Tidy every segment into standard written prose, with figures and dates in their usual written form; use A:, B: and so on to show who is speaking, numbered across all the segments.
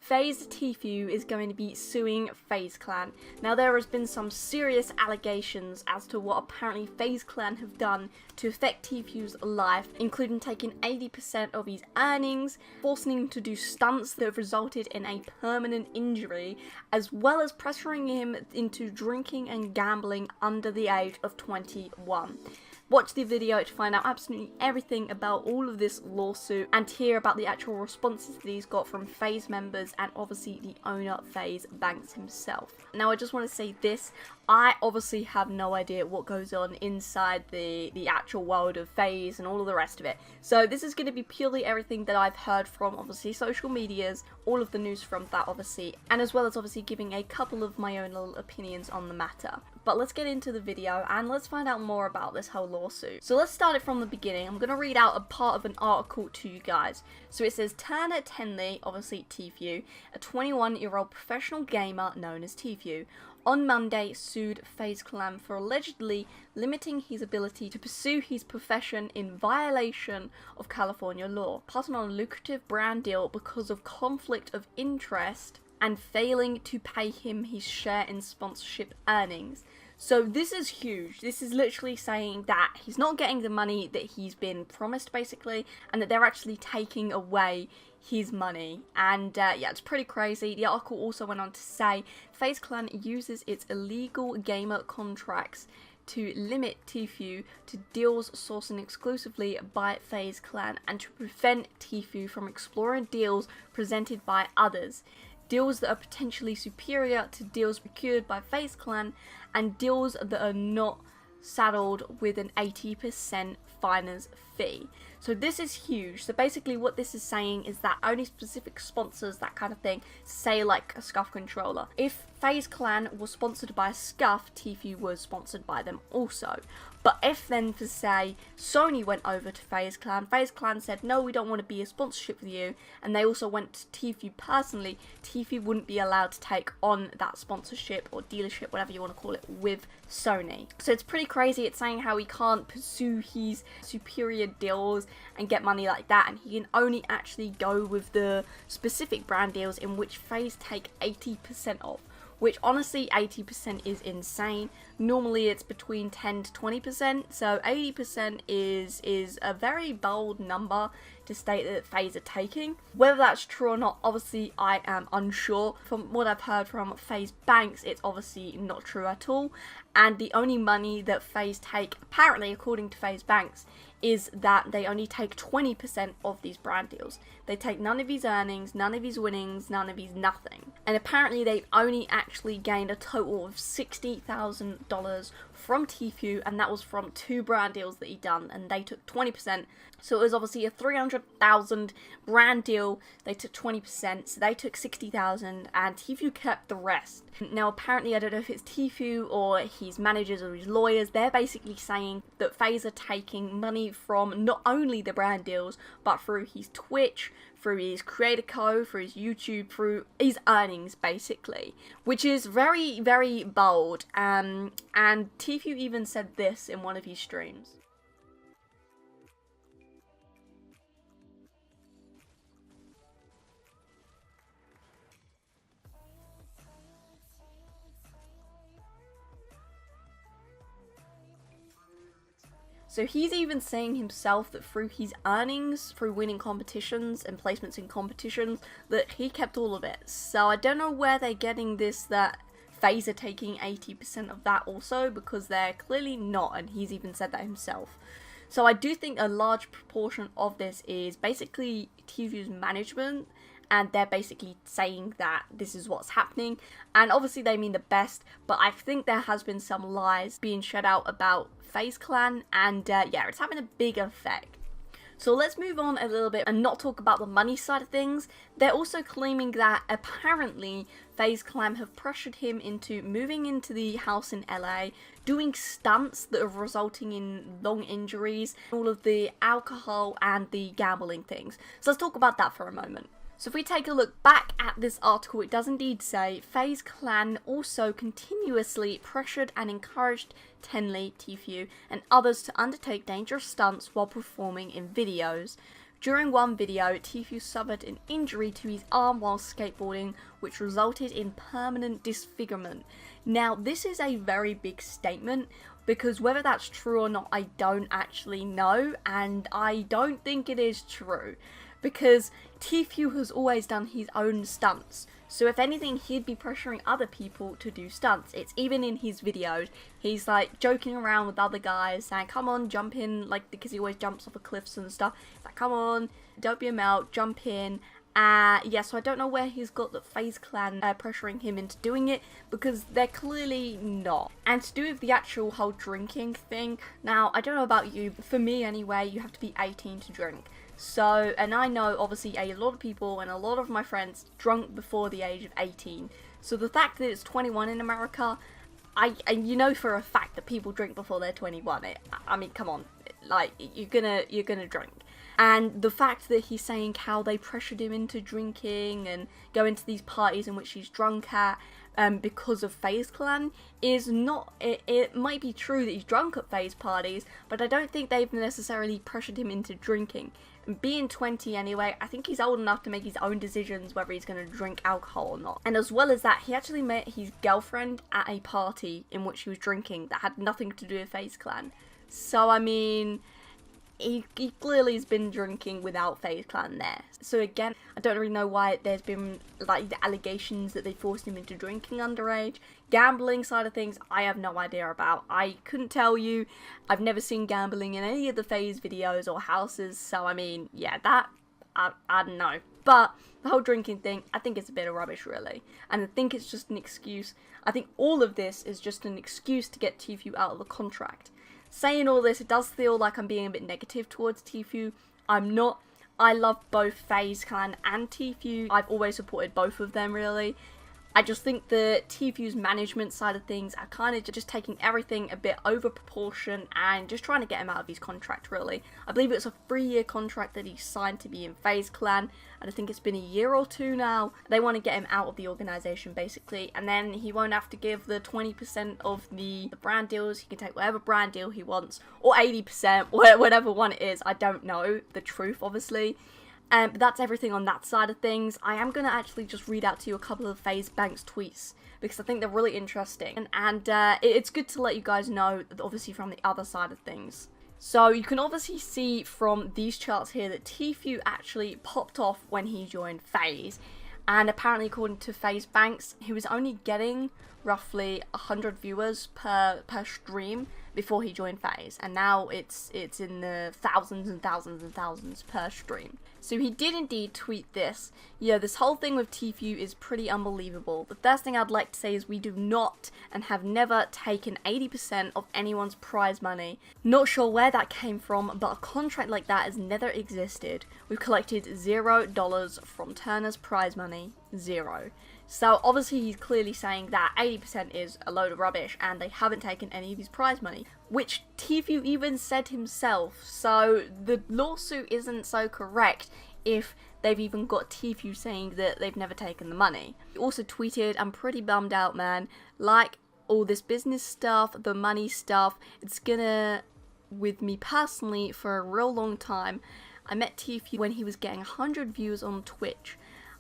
A: Faze Tfue is going to be suing Faze CLan. Now there has been some serious allegations as to what apparently Faze CLan have done to affect Tfue's life, including taking 80% of his earnings, forcing him to do stunts that have resulted in a permanent injury, as well as pressuring him into drinking and gambling under the age of 21. Watch the video to find out absolutely everything about all of this lawsuit and hear about the actual responses that he's got from Faze members and obviously the owner Faze Banks himself. Now I just want to say this, I obviously have no idea what goes on inside the actual world of Faze and all of the rest of it. So this is going to be purely everything that I've heard from obviously social medias, all of the news from that obviously, and as well as obviously giving a couple of my own little opinions on the matter. But let's get into the video and let's find out more about this whole lawsuit. So let's start it from the beginning. I'm going to read out a part of an article to you guys. So it says, Turner Tenley, obviously Tfue, a 21-year-old professional gamer known as Tfue, on Monday sued Faze CLan for allegedly limiting his ability to pursue his profession in violation of California law, passing on a lucrative brand deal because of conflict of interest and failing to pay him his share in sponsorship earnings. So this is huge. This is literally saying that he's not getting the money that he's been promised basically, and that they're actually taking away his money. And yeah, it's pretty crazy. The article also went on to say Faze CLan uses its illegal gamer contracts to limit Tfue to deals sourced exclusively by Faze CLan and to prevent Tfue from exploring deals presented by others. Deals that are potentially superior to deals procured by Faze CLan, and deals that are not saddled with an 80% finder's fee. So this is huge. So basically what this is saying is that only specific sponsors, that kind of thing, say like a Scuff controller. If Faze CLan was sponsored by Scuff, Tfue was sponsored by them also. But if then, for say, Sony went over to Faze CLan, Faze CLan said, no, we don't want to be a sponsorship with you, and they also went to Tfue personally, Tfue wouldn't be allowed to take on that sponsorship or dealership, whatever you want to call it, with Sony. So it's pretty crazy. It's saying how he can't pursue his superior deals and get money like that, and he can only actually go with the specific brand deals in which Faze take 80% of. Which honestly 80% is insane. Normally it's between 10 to 20%, so 80% is a very bold number to state that Faze are taking. Whether that's true or not, obviously I am unsure. From what I've heard from Faze Banks, it's obviously not true at all, and the only money that Faze take, apparently according to Faze Banks, is that they only take 20% of these brand deals. They take none of his earnings, none of his winnings, none of his nothing. And apparently they've only actually gained a total of $60,000 from Tfue, and that was from 2 brand deals that he done, and they took 20%. So it was obviously a $300,000 brand deal. They took 20%, so they took $60,000, and Tfue kept the rest. Now apparently, I don't know if it's Tfue or his managers or his lawyers, they're basically saying that Faze are taking money from not only the brand deals, but through his Twitch, through his Creator Code, through his YouTube, through his earnings basically, which is very, very bold. And Tfue even said this in one of his streams. So he's even saying himself that through his earnings, through winning competitions and placements in competitions, that he kept all of it. So I don't know where they're getting this, that Faze are taking 80% of that also, because they're clearly not, and he's even said that himself. So I do think a large proportion of this is basically Tfue's management, and they're basically saying that this is what's happening, and obviously they mean the best, but I think there has been some lies being shed out about Faze CLan, and yeah, it's having a big effect. So let's move on a little bit and not talk about the money side of things. They're also claiming that apparently Faze CLan have pressured him into moving into the house in LA, doing stunts that are resulting in long injuries, all of the alcohol and the gambling things. So let's talk about that for a moment. So if we take a look back at this article, it does indeed say Faze CLan also continuously pressured and encouraged Tenley, Tfue, and others to undertake dangerous stunts while performing in videos, During one video, Tfue suffered an injury to his arm while skateboarding, which resulted in permanent disfigurement. Now, this is a very big statement, because whether that's true or not, I don't actually know, and I don't think it is true, because Tfue has always done his own stunts. So if anything, he'd be pressuring other people to do stunts. It's even in his videos. He's like joking around with other guys, saying, come on, jump in, like, because he always jumps off of cliffs and stuff. He's like, come on, don't be a melt, jump in. Yeah, so I don't know where he's got the Faze CLan pressuring him into doing it, because they're clearly not. And to do with the actual whole drinking thing, now, I don't know about you, but for me anyway, you have to be 18 to drink. So, and I know obviously a lot of people and a lot of my friends drunk before the age of 18. So the fact that it's 21 in America, you know for a fact that people drink before they're 21. I mean, come on, like, you're gonna drink. And the fact that he's saying how they pressured him into drinking and going to these parties in which he's drunk at because of Faze CLan is not, it might be true that he's drunk at Faze parties, but I don't think they've necessarily pressured him into drinking. And being 20 anyway, I think he's old enough to make his own decisions whether he's going to drink alcohol or not. And as well as that, he actually met his girlfriend at a party in which he was drinking that had nothing to do with Faze CLan. So I mean, he clearly has been drinking without Faze CLan there. So again, I don't really know why there's been like the allegations that they forced him into drinking underage. Gambling side of things, I have no idea about. I couldn't tell you. I've never seen gambling in any of the Faze videos or houses, so I mean, yeah, that, I don't know. But the whole drinking thing, I think it's a bit of rubbish, really. And I think it's just an excuse. I think all of this is just an excuse to get Tfue out of the contract. Saying all this, it does feel like I'm being a bit negative towards Tfue. I'm not. I love both Faze CLan and Tfue. I've always supported both of them, really. I just think the Tfue's management side of things are kind of just taking everything a bit over proportion and just trying to get him out of his contract, really. I believe it's a 3-year contract that he signed to be in Faze CLan, and I think it's been a year or 2 now. They want to get him out of the organisation, basically, and then he won't have to give the 20% of the brand deals. He can take whatever brand deal he wants, or 80%, whatever one it is. I don't know the truth, obviously. But that's everything on that side of things. I am going to actually just read out to you a couple of Faze Bank's tweets, because I think they're really interesting. And it's good to let you guys know, obviously, from the other side of things. So you can obviously see from these charts here that Tfue actually popped off when he joined Faze. And apparently, according to Faze Banks, he was only getting roughly 100 viewers per stream before he joined Faze, and now it's in the thousands and thousands and thousands per stream. So he did indeed tweet this. Yeah, this whole thing with Tfue is pretty unbelievable. The first thing I'd like to say is we do not and have never taken 80% of anyone's prize money. Not sure where that came from, but a contract like that has never existed. We've collected $0 from Turner's prize money. 0. So obviously he's clearly saying that 80% is a load of rubbish and they haven't taken any of his prize money, which Tfue even said himself. So the lawsuit isn't so correct if they've even got Tfue saying that they've never taken the money. He also tweeted, "I'm pretty bummed out, man. Like, all this business stuff, the money stuff, it's gonna, with me personally, for a real long time. I met Tfue when he was getting 100 views on Twitch.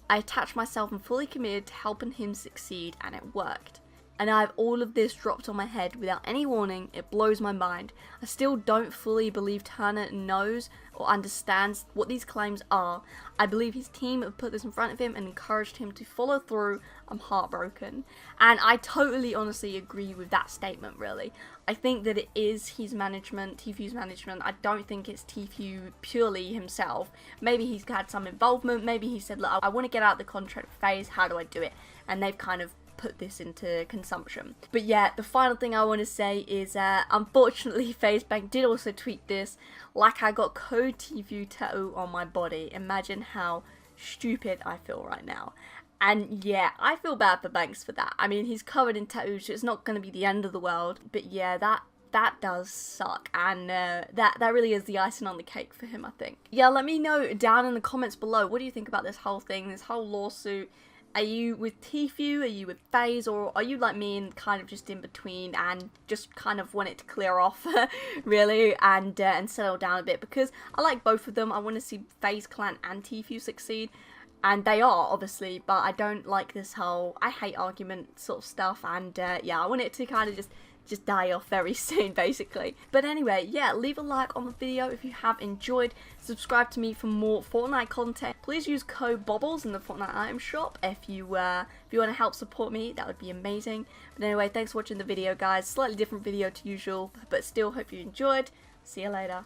A: I attached myself and fully committed to helping him succeed, and it worked. And I have all of this dropped on my head without any warning. It blows my mind. I still don't fully believe Turner knows or understands what these claims are. I believe his team have put this in front of him and encouraged him to follow through. I'm heartbroken." And I totally honestly agree with that statement, really. I think that it is his management, Tfue's management. I don't think it's Tfue purely himself. Maybe he's had some involvement. Maybe he said, "Look, I want to get out of the contract phase. How do I do it?" And they've kind of put this into consumption. But yeah, the final thing I want to say is unfortunately Faze Bank did also tweet this, "Like I got code Tfue tattoo on my body. Imagine how stupid I feel right now." And yeah, I feel bad for Banks for that. I mean, he's covered in tattoos, so it's not going to be the end of the world. But yeah, that does suck, and that really is the icing on the cake for him, I think. Yeah, let me know down in the comments below, what do you think about this whole thing, this whole lawsuit? Are you with Tfue, are you with Faze, or are you like me and kind of just in between and just kind of want it to clear off, really, and settle down a bit? Because I like both of them. I want to see Faze CLan and Tfue succeed, and they are, obviously, but I don't like this whole, I hate argument sort of stuff, and yeah, I want it to kind of just die off very soon, basically. But anyway, yeah, leave a like on the video if you have enjoyed. Subscribe to me for more Fortnite content. Please use code Bobblez in the Fortnite item shop if you want to help support me. That would be amazing. But anyway, thanks for watching the video, guys. Slightly different video to usual, but still hope you enjoyed. See you later.